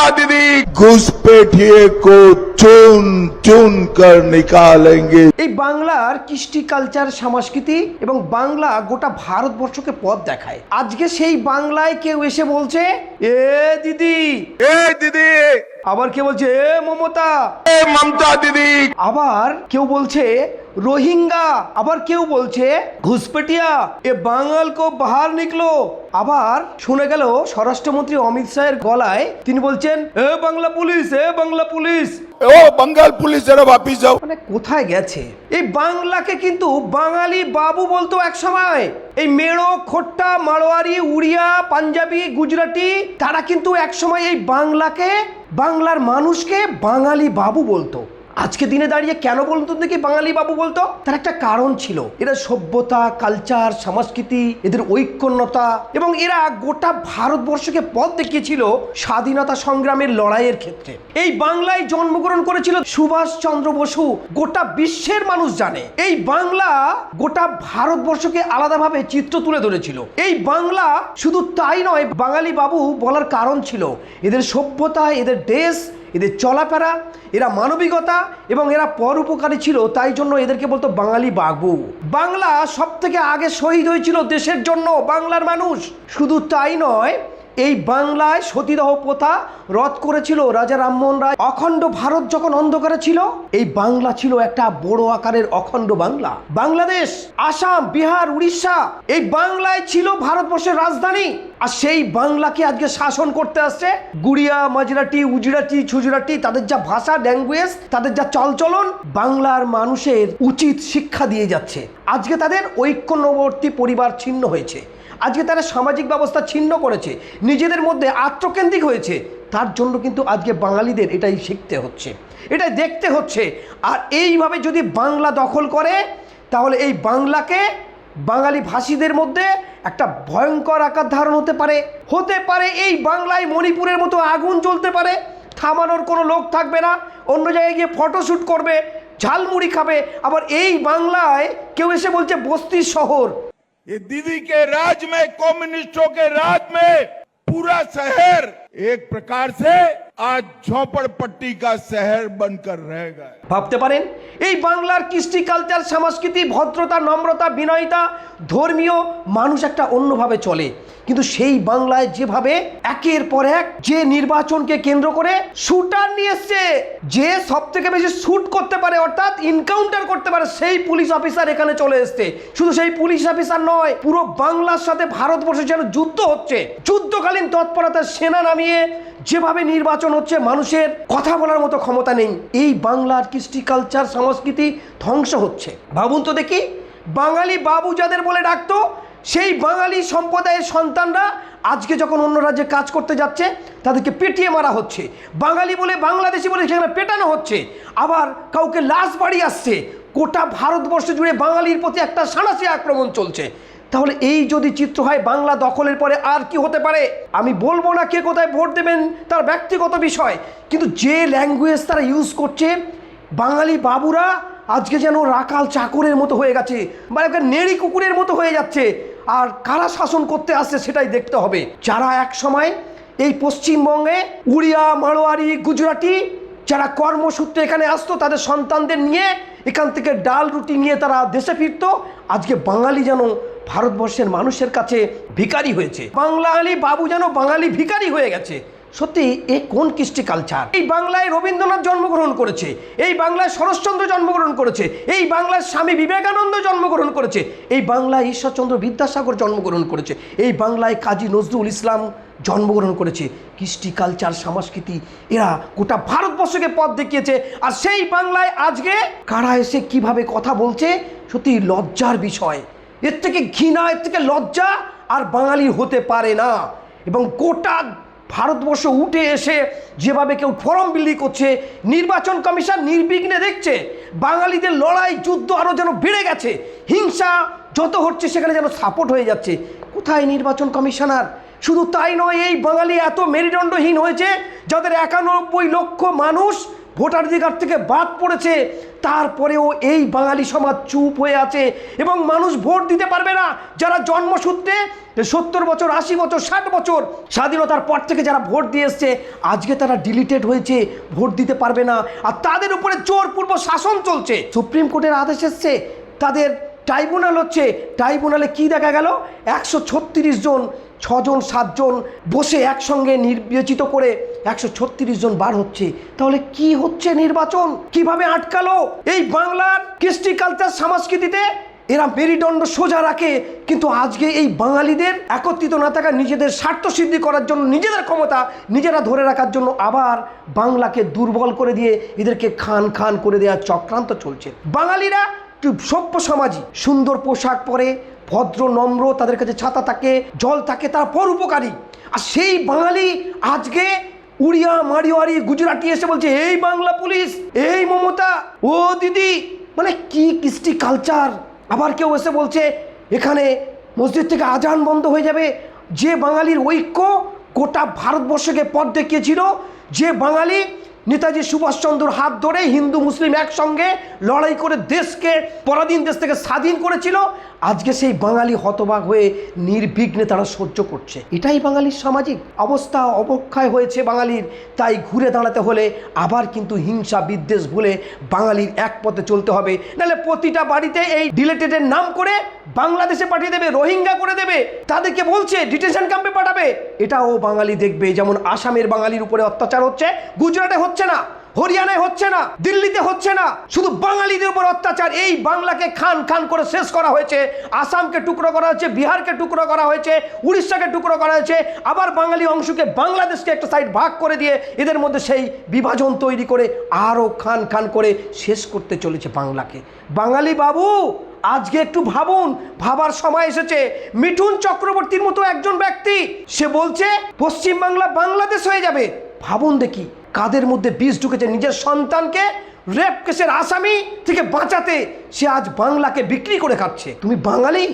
ममता दीदी घुसपैठिए को चुन चुन कर निकालेंगे। এই বাংলার কৃষ্টি কালচার সংস্কৃতি এবং বাংলা গোটা ভারতবর্ষকে পথ দেখায়। আজকে সেই বাংলায় কেউ এসে বলছে এ দিদি, ए दीदी, আবার কেউ বলছে এ মমতা, ए ममता दीदी, আবার কেউ বলছে রোহিঙ্গা, আবার কেউ বলছে ঘুসপেটিয়া, এ বাঙাল কো বাহার নিকলো। আবার শুনে গেল স্বরাষ্ট্রমন্ত্রী অমিত শাহের গলায় তিনি বলছেন এ বাংলা পুলিশ, এ বাংলা পুলিশ। ओ बंगाल पुलिस जरा वापिस जाओ। মানে কোথায় গেছে? এই বাংলাকে কিন্তু বাঙালি বাবু বলতো এক সময়। এই মেড়ো, খোট্টা, মারোয়ারি, উড়িয়া, পাঞ্জাবি, গুজরাটি তারা কিন্তু এক সময় এই বাংলাকে, বাংলার মানুষকে বাঙালি বাবু বলতো। আজকে দিনে দাঁড়িয়ে কেন বলতো দেখি বাঙালি বাবু বলতো? তার একটা কারণ ছিল। এরা সভ্যতা, কালচার, সংস্কৃতি, এদের ঐক্যন্যতা এবং এরা গোটা ভারতবর্ষকে পথ দেখিয়েছিল স্বাধীনতা সংগ্রামের লড়াইয়ের ক্ষেত্রে। এই বাংলায় জন্মগ্রহণ করেছিল সুভাষ চন্দ্র বসু, গোটা বিশ্বের মানুষ জানে। এই বাংলা গোটা ভারতবর্ষকে আলাদাভাবে চিত্র তুলে ধরেছিল। এই বাংলা শুধু তাই নয়, বাঙালি বাবু বলার কারণ ছিল এদের সভ্যতা, এদের দেশ, এদের চলাফেরা, এরা মানবিকতা এবং এরা পরোপকারী ছিল। তাই জন্য এদেরকে বলতো বাঙালি বাবু। বাংলা সব থেকে আগে শহীদ হয়েছিল দেশের জন্য বাংলার মানুষ। শুধু তাই নয়, এই বাংলায় সতীদাহ প্রথা রদ করেছিল রাজা রামমোহন রায়। অখণ্ড ভারত যখন অন্ধকারে ছিল, এই বাংলা ছিল একটা বড় আকারের অখণ্ড বাংলা। বাংলাদেশ, আসাম, বিহার, উড়িষ্যা, এই বাংলায় ছিল ভারতবর্ষের রাজধানী। আর সেই বাংলাকে আজকে শাসন করতে আসছে গুড়িয়া, মাঝরাটি, উজরাটি, ছুজরাটি, তাদের যা ভাষা, ল্যাঙ্গুয়েজ, তাদের যা চলচলন, বাংলার মানুষের উচিত শিক্ষা দিয়ে যাচ্ছে। আজকে তাদের ঐক্যবর্তী পরিবার ছিন্ন হয়েছে। আজকে তারা সামাজিক ব্যবস্থা ছিন্ন করেছে, নিজেদের মধ্যে আত্মকেন্দ্রিক হয়েছে। তার জন্য কিন্তু আজকে বাঙালিদের এটাই শিখতে হচ্ছে, এটাই দেখতে হচ্ছে। আর এইভাবে যদি বাংলা দখল করে, তাহলে এই বাংলাকে বাঙালি ভাষীদের মধ্যে একটা ভয়ঙ্কর আকার ধারণ হতে পারে। এই বাংলায় মণিপুরের মতো আগুন জ্বলতে পারে, থামানোর কোনো লোক থাকবে না। অন্য জায়গায় গিয়ে ফটোশ্যুট করবে, ঝালমুড়ি খাবে। আবার এই বাংলায় কেউ এসে বলছে বস্তির শহর। ये दीदी के राज में, कम्युनिस्टों के राज में पूरा शहर एक प्रकार से आज झोपड़पट्टी का शहर बनकर रह गए। ভাবতে পারেন এই বাংলার কৃষ্টি কালচার সংস্কৃতি, ভদ্রতা, নম্রতা, বিনয়তা, ধর্মীয় মানুষ একটা অন্যভাবে চলে। কিন্তু সেই বাংলায় যেভাবে একের পর এক যে নির্বাচনকে কেন্দ্র করে শুটার নিয়ে এসছে, যে সব থেকে বেশি শুট করতে পারে অর্থাৎ ইনকাউন্টার করতে পারে, সেই পুলিশ অফিসার এখানে চলে এসছে। শুধু সেই পুলিশ অফিসার নয়, পুরো বাংলার সাথে ভারতবর্ষে যেন যুদ্ধ হচ্ছে। যুদ্ধকালীন তৎপরতার সেনা নামিয়ে যেভাবে নির্বাচন হচ্ছে, মানুষের কথা বলার মতো ক্ষমতা নেই। এই বাংলার কৃষ্টি কালচার সংস্কৃতি ধ্বংস হচ্ছে। ভাবুন তো দেখি, বাঙালি বাবু যাদের বলে ডাকতো, সেই বাঙালি সম্প্রদায়ের সন্তানরা আজকে যখন অন্য রাজ্যে কাজ করতে যাচ্ছে, তাদেরকে পেটিয়ে মারা হচ্ছে। বাঙালি বলে, বাংলাদেশি বলে সেখানে পেটানো হচ্ছে। আবার কাউকে লাশ বাড়ি আসছে। গোটা ভারতবর্ষ জুড়ে বাঙালির প্রতি একটা সাঁড়াশি আক্রমণ চলছে। তাহলে এই যদি চিত্র হয় বাংলা দখলের পরে, আর কি হতে পারে? আমি বলবো না কে কোথায় ভোট দেবেন, তার ব্যক্তিগত বিষয়। কিন্তু যে ল্যাঙ্গুয়েজ তারা ইউজ করছে, বাঙালি বাবুরা আজকে যেন রাখাল চাকরের মতো হয়ে গেছে, বা একটা নেড়ি কুকুরের মতো হয়ে যাচ্ছে। আর কারা শাসন করতে আসছে সেটাই দেখতে হবে। যারা এক সময় এই পশ্চিমবঙ্গে উড়িয়া, মারোয়ারি, গুজরাটি যারা কর্মসূত্রে এখানে আসতো, তাদের সন্তানদের নিয়ে এখান থেকে ডাল রুটি নিয়ে তারা দেশে ফিরতো, আজকে বাঙালি যেন ভারতবর্ষের মানুষের কাছে ভিখারি হয়েছে। বাঙালি বাবু যেন বাঙালি ভিখারি হয়ে গেছে। সত্যি এ কোন কৃষ্টি কালচার? এই বাংলায় রবীন্দ্রনাথ জন্মগ্রহণ করেছে, এই বাংলায় শরৎচন্দ্র জন্মগ্রহণ করেছে, এই বাংলায় স্বামী বিবেকানন্দ জন্মগ্রহণ করেছে, এই বাংলায় ঈশ্বরচন্দ্র বিদ্যাসাগর জন্মগ্রহণ করেছে, এই বাংলায় কাজী নজরুল ইসলাম জন্মগ্রহণ করেছে। কৃষ্টি কালচার সংস্কৃতি এরা গোটা ভারতবর্ষকে পথ দেখিয়েছে। আর সেই বাংলায় আজকে কারা এসে কিভাবে কথা বলছে, সত্যি লজ্জার বিষয়। এর থেকে ঘৃণা, এর থেকে লজ্জা আর বাঙালি হতে পারে না। এবং গোটা ভারতবর্ষ উঠে এসে যেভাবে কেউ ফরম বিলি করছে, নির্বাচন কমিশন নির্বিঘ্নে দেখছে, বাঙালিদের লড়াই যুদ্ধ আরও যেন বেড়ে গেছে, হিংসা যত হচ্ছে সেখানে যেন সাপোর্ট হয়ে যাচ্ছে। কোথায় নির্বাচন কমিশনার? শুধু তাই নয়, এই বাঙালি এত মেরুদণ্ডহীন হয়েছে, যাদের 91 লক্ষ মানুষ ভোটাধিকার থেকে বাদ পড়েছে, তারপরেও এই বাঙালি সমাজ চুপ হয়ে আছে এবং মানুষ ভোট দিতে পারবে না। যারা জন্মসূত্রে 70 বছর, 80 বছর, 60 বছর স্বাধীনতার পর থেকে যারা ভোট দিয়ে এসছে, আজকে তারা ডিলিটেড হয়েছে, ভোট দিতে পারবে না। আর তাদের উপরে জোরপূর্বক শাসন চলছে। সুপ্রিম কোর্টের আদেশ এসছে, তাদের ট্রাইব্যুনাল হচ্ছে, ট্রাইব্যুনালে কি দেখা গেল, 136 জন, 6 জন 7 জন বসে একসঙ্গে নির্বাচিত করে 136 জন বার হচ্ছে। তাহলে কি হচ্ছে নির্বাচন? কিভাবে আটকালো? এই বাংলার কৃষ্টি কালচার সংস্কৃতিতে এরা মেরুদণ্ড সোজা রাখে, কিন্তু আজকে এই বাঙালিদের একত্রিত না থাকা, নিজেদের স্বার্থ সিদ্ধি করার জন্য, নিজেদের ক্ষমতা নিজেরা ধরে রাখার জন্য আবার বাংলাকে দুর্বল করে দিয়ে এদেরকে খান খান করে দেওয়ার চক্রান্ত চলছে। বাঙালিরা সভ্য সমাজী, সুন্দর পোশাক পরে, ভদ্র নম্র, তাদের কাছে ছাতা থাকে, জল থাকে, তার পরোপকারী। আর সেই বাঙালি আজকে উড়িয়া, মাড়িওয়ারি, গুজরাটি এসে বলছে এই বাংলা পুলিশ, এই মমতা, ও দিদি, মানে কি কৃষ্টি কালচার। আবার কেউ এসে বলছে এখানে মসজিদ থেকে আজান বন্ধ হয়ে যাবে। যে বাঙালির ঐক্য গোটা ভারতবর্ষকে পথ দেখিয়েছিল, যে বাঙালি নেতাজি সুভাষচন্দ্রর হাত ধরে হিন্দু মুসলিম একসঙ্গে লড়াই করে দেশকে পরাধীন দেশ থেকে স্বাধীন করেছিল, আজকে সেই বাঙালি হতবাক হয়ে নির্বিঘ্নে তারা সহ্য করছে। এটাই বাঙালির সামাজিক অবস্থা। অবক্ষয় হয়েছে বাঙালির, তাই ঘুরে দাঁড়াতে হলে আবার কিন্তু হিংসা বিদ্বেষ ভুলে বাঙালির এক পথে চলতে হবে। নাহলে প্রতিটা বাড়িতে এই ডিলেটেডের নাম করে বাংলাদেশে পাঠিয়ে দেবে, রোহিঙ্গা করে দেবে, তাদেরকে বলছে ডিটেনশন ক্যাম্পে পাঠাবে। এটাও বাঙালি দেখবে। যেমন আসামের বাঙালির উপরে অত্যাচার হচ্ছে, গুজরাটে হচ্ছে না, হরিয়ানায় হচ্ছে না, দিল্লিতে হচ্ছে না, শুধু বাঙালিদের উপর অত্যাচার। এই বাংলাকে খান খান করে শেষ করা হয়েছে। আসামকে টুকরো করা হয়েছে, বিহারকে টুকরো করা হয়েছে, উড়িষ্যাকে টুকরো করা হয়েছে, আবার বাঙালি অংশকে বাংলাদেশকে একটা সাইড ভাগ করে দিয়ে এদের মধ্যে সেই বিভাজন তৈরি করে আরও খান খান করে শেষ করতে চলেছে বাংলাকে। বাঙালি বাবু, আজকে একটু ভাবুন, ভাবার সময় এসেছে। মিঠুন চক্রবর্তীর মতো একজন ব্যক্তি, সে বলছে পশ্চিমবাংলা বাংলাদেশ হয়ে যাবে। ভাবুন দেখি কাদের মধ্যে বিষ ঢুকেছে। নিজের সন্তানকে রেপ কেসের আসামি থেকে বাঁচাতে সে আজ বাংলাকে বিক্রি করে খাচ্ছে। তুমি বাঙালি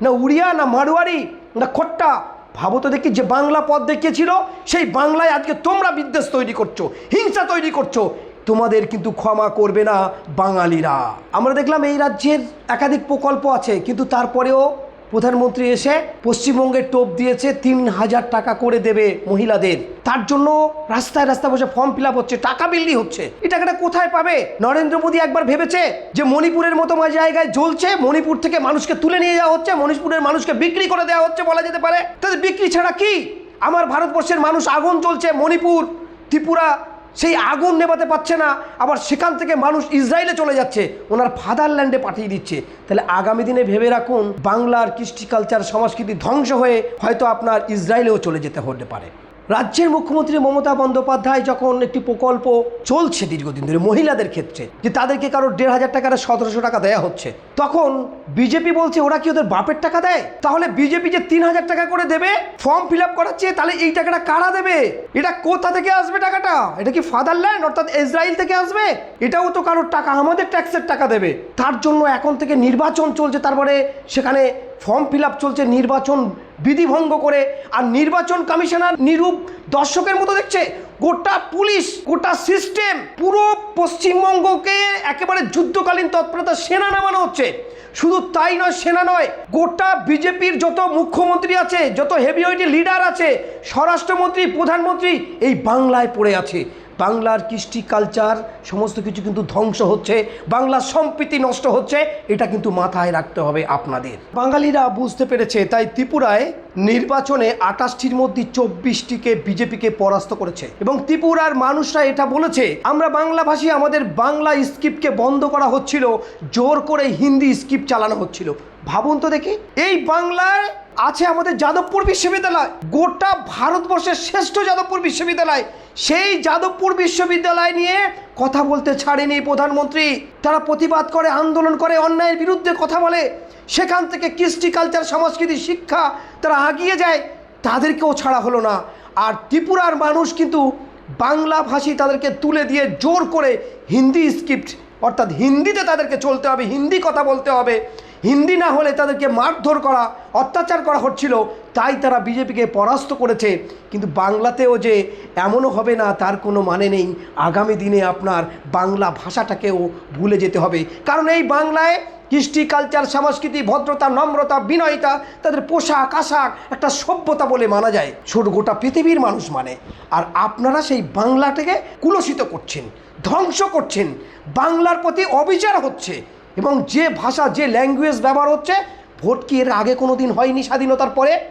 না উড়িয়া, না মারোয়ারি, না খোট্টা? ভাবো তো দেখি, যে বাংলা পথ দেখিয়েছিল সেই বাংলায় আজকে তোমরা বিদ্বেষ তৈরি করছো, হিংসা তৈরি করছো। তোমাদের কিন্তু ক্ষমা করবে না বাঙালিরা। আমরা দেখলাম এই রাজ্যের একাধিক প্রকল্প আছে, কিন্তু তারপরেও প্রধানমন্ত্রী এসে পশ্চিমবঙ্গের টোপ দিয়েছে 3000 টাকা করে দেবে মহিলাদের। তার জন্য রাস্তায় রাস্তায় বসে ফর্ম ফিল আপ হচ্ছে, টাকা বিলি হচ্ছে। এই টাকাটা কোথায় পাবে? নরেন্দ্র মোদী একবার ভেবেছে যে মণিপুরের মতো জায়গায় জ্বলছে, মণিপুর থেকে মানুষকে তুলে নিয়ে যাওয়া হচ্ছে, মণিপুরের মানুষকে বিক্রি করে দেওয়া হচ্ছে বলা যেতে পারে। তাদের বিক্রি ছাড়া কি? আমার ভারতবর্ষের মানুষ আগুন জ্বলছে, মণিপুর, ত্রিপুরা সেই আগুন নেভাতে পারছে না, আবার সেখান থেকে মানুষ ইসরায়েলে চলে যাচ্ছে, ওনার ফাদারল্যান্ডে পাঠিয়ে দিচ্ছে। তাহলে আগামী দিনে ভেবে রাখুন, বাংলার কৃষ্টি কালচার সংস্কৃতি ধ্বংস হয়ে হয়তো আপনার ইসরায়েলেও চলে যেতে হতে পারে। রাজ্যের মুখ্যমন্ত্রী মমতা বন্দ্যোপাধ্যায় যখন একটি প্রকল্প চলছে দীর্ঘদিন ধরে মহিলাদের ক্ষেত্রে, যে তাদেরকে কারো 1500 টাকা 1700 টাকা দেওয়া হচ্ছে, তখন বিজেপি বলছে ওরা কি ওদের বাপের টাকা দেয়? তাহলে বিজেপি যে 3000 টাকা করে দেবে ফর্ম ফিল আপ করাচ্ছে, তাহলে এই টাকাটা কারা দেবে? এটা কোথা থেকে আসবে টাকাটা? এটা কি ফাদারল্যান্ড অর্থাৎ ইসরায়েল থেকে আসবে? এটাও তো কারোর টাকা, আমাদের ট্যাক্সের টাকা দেবে। তার জন্য এখন থেকে নির্বাচন চলছে, তারপরে সেখানে ফর্ম ফিল আপ চলছে নির্বাচন বিধিভঙ্গ করে। আর নির্বাচন কমিশনার নিরূপ দর্শকের মতো দেখছে। গোটা পুলিশ, গোটা সিস্টেম, পুরো পশ্চিমবঙ্গকে একেবারে যুদ্ধকালীন তৎপরতা সেনা নামানো হচ্ছে। শুধু তাই নয়, সেনা নয়, গোটা বিজেপির যত মুখ্যমন্ত্রী আছে, যত হেভিওয়েটি লিডার আছে, স্বরাষ্ট্রমন্ত্রী, প্রধানমন্ত্রী এই বাংলায় পড়ে আছে। বাংলার কৃষ্টি কালচার সমস্ত কিছু কিন্তু ধ্বংস হচ্ছে, বাংলার সম্প্রীতি নষ্ট হচ্ছে। এটা কিন্তু মাথায় রাখতে হবে আপনাদের। বাঙালিরা বুঝতে পেরেছে, তাই ত্রিপুরায় নির্বাচনে 28টির মধ্যে 24টিকে বিজেপিকে পরাস্ত করেছে। এবং ত্রিপুরার মানুষরা এটা বলেছে, আমরা বাংলাভাষী, আমাদের বাংলা স্ক্রিপ্টকে বন্ধ করা হচ্ছিল, জোর করে হিন্দি স্ক্রিপ্ট চালানো হচ্ছিল। ভাবুন তো দেখি, এই বাংলায় আছে আমাদের যাদবপুর বিশ্ববিদ্যালয়, গোটা ভারতবর্ষের শ্রেষ্ঠ যাদবপুর বিশ্ববিদ্যালয়। সেই যাদবপুর বিশ্ববিদ্যালয় নিয়ে কথা বলতে ছাড়েনি প্রধানমন্ত্রী। তারা প্রতিবাদ করে, আন্দোলন করে, অন্যায়ের বিরুদ্ধে কথা বলে। সেখান থেকে কৃষ্টি কালচার, সংস্কৃতি, শিক্ষা তারা আগিয়ে যায়, তাদেরকেও ছাড়া হলো না। আর ত্রিপুরার মানুষ কিন্তু বাংলা ভাষী তাদেরকে তুলে দিয়ে জোর করে হিন্দি স্ক্রিপ্ট অর্থাৎ হিন্দিতে তাদেরকে চলতে হবে, হিন্দি কথা বলতে হবে। হিন্দি না হলে তাদেরকে মারধর করা, অত্যাচার করা হচ্ছিল। তাই তারা বিজেপিকে পরাস্ত করেছে। কিন্তু বাংলাতেও যে এমনও হবে না তার কোনো মানে নেই। আগামী দিনে আপনার বাংলা ভাষাটাকেও ভুলে যেতে হবে, কারণ এই বাংলায় কৃষ্টি, কালচার, সংস্কৃতি, ভদ্রতা, নম্রতা, বিনয়তা, তাদের পোশাক আশাক একটা সভ্যতা বলে মানা যায়, ছোট গোটা পৃথিবীর মানুষ মানে। আর আপনারা সেই বাংলাটাকে কুলসিত করছেন, ধ্বংস করছেন, বাংলার প্রতি অবিচার হচ্ছে। এবং যে ভাষা, যে ল্যাঙ্গুয়েজ ব্যবহার হচ্ছে, ভোট কি এর আগে কোনো দিন হয়নি স্বাধীনতার পরে?